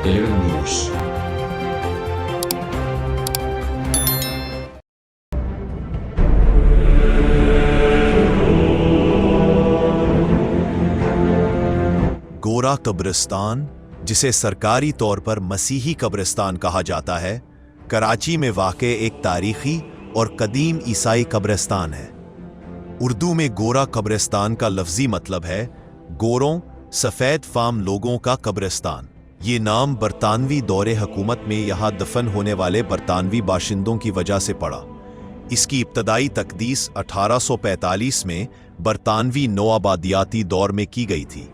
11 News गोरा कब्रिस्तान, जिसे सरकारी तौर पर मसीही कब्रिस्तान कहा जाता है, कराची में वाक़े एक तारीखी और कदीम ईसाई कब्रिस्तान है। उर्दू में गोरा कब्रिस्तान का लफ्ज़ी मतलब है गोरों, सफ़ेद फाम लोगों का कब्रिस्तान। ये नाम बरतानवी दौरे हुकूमत में यहाँ दफन होने वाले बरतानवी बाशिंदों की वजह से पड़ा। इसकी इब्तदाई तकदीस 1845 में बरतानवी नौआबादियाती दौर में की गई थी,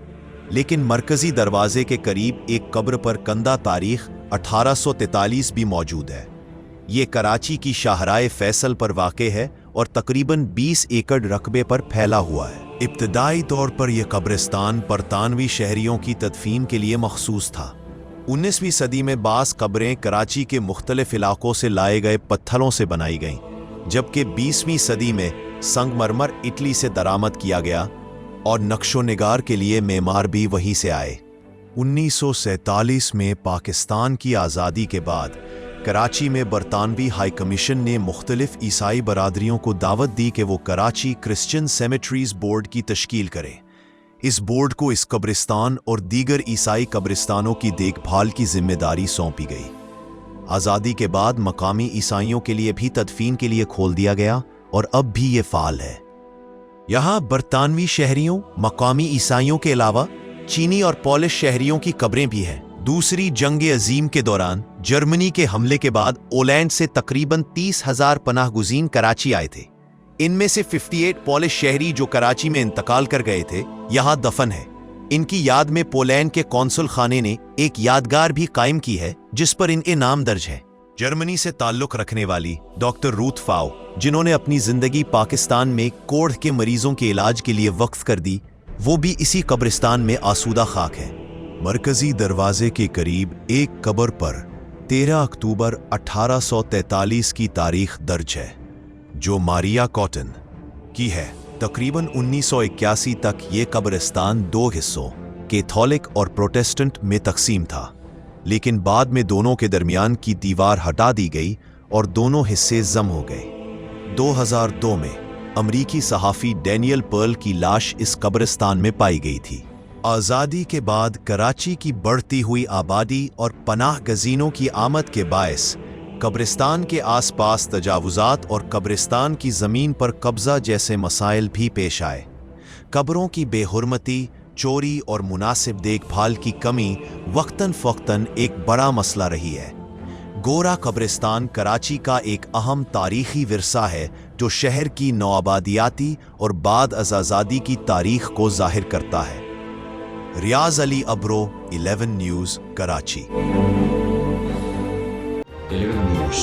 लेकिन मरकजी दरवाजे के करीब एक कब्र पर कंदा तारीख 1843 भी मौजूद है। ये कराची की शाहराए फैसल पर वाक़े है और तकरीबन 20 एकड़ रकबे पर फैला हुआ है। इब्तदाई तौर पर यह कब्रिस्तान बरतानवी शहरियों की तदफीन के लिए मखसूस था। 19वीं सदी में बास कब्रें कराची के मुख्तलिफ इलाकों से लाए गए पत्थरों से बनाई गईं, जबकि 20वीं सदी में संगमरमर इटली से दरामद किया गया और नक्शो निगार के लिए मेमार भी वहीं से आए। 1947 में पाकिस्तान की आज़ादी के बाद कराची में बरतानवी हाई कमीशन ने मुख्तलिफ ईसाई बरादरियों को दावत दी कि वो कराची क्रिश्चियन सेमेट्रीज बोर्ड की तश्कील करें। इस बोर्ड को इस कब्रिस्तान और दीगर ईसाई कब्रिस्तानों की देखभाल की जिम्मेदारी सौंपी गई। आज़ादी के बाद मकामी ईसाइयों के लिए भी तदफीन के लिए खोल दिया गया और अब भी ये फ़ाल है। यहाँ बरतानवी शहरियों, मकामी ईसाइयों के अलावा चीनी और पोलिश शहरियों की कब्रें भी हैं। दूसरी जंग अजीम के दौरान जर्मनी के हमले के बाद ओलैंड से तकरीबन 30,000 पनाह गुज़ीन कराची आए थे। इनमें से 58 पोलिश शहरी जो कराची में इंतकाल कर गए थे यहाँ दफन है। इनकी याद में पोलैंड के कौंसल खाने ने एक यादगार भी कायम की है जिस पर इनके नाम दर्ज है। जर्मनी से ताल्लुक रखने वाली डॉक्टर रूथ फाउ, जिन्होंने अपनी जिंदगी पाकिस्तान में कोढ़ के मरीजों के इलाज के लिए वक्फ कर दी, वो भी इसी कब्रिस्तान में आसूदा खाक है। मरकजी दरवाजे के करीब एक कब्र पर 13 अक्टूबर 1843 की तारीख दर्ज है, जो मारिया कॉटन की है। तकरीबन 1981 तक ये कब्रिस्तान 2 हिस्सों, कैथोलिक और प्रोटेस्टेंट में तकसीम था, लेकिन बाद में दोनों के दरमियान की दीवार हटा दी गई और दोनों हिस्से जम हो गए। 2002 में अमरीकी सहाफ़ी डैनियल पर्ल की लाश इस कब्रिस्तान में पाई गई थी। आज़ादी के बाद कराची की बढ़ती हुई आबादी और पनाह गज़ीनों की आमद के बायस कब्रिस्तान के आसपास तजावुज़ात और कब्रिस्तान की ज़मीन पर कब्ज़ा जैसे मसाइल भी पेश आए। कब्रों की बेहुरमती, चोरी और मुनासिब देखभाल की कमी वक्तन फ़वक्तन एक बड़ा मसला रही है। गोरा कब्रिस्तान कराची का एक अहम तारीख़ी विरसा है जो शहर की नौआबादियाती और बाद आज़ादी की तारीख़ को ज़ाहिर करता है। रियाज अली अब्रो, 11 न्यूज़, कराची। 11 News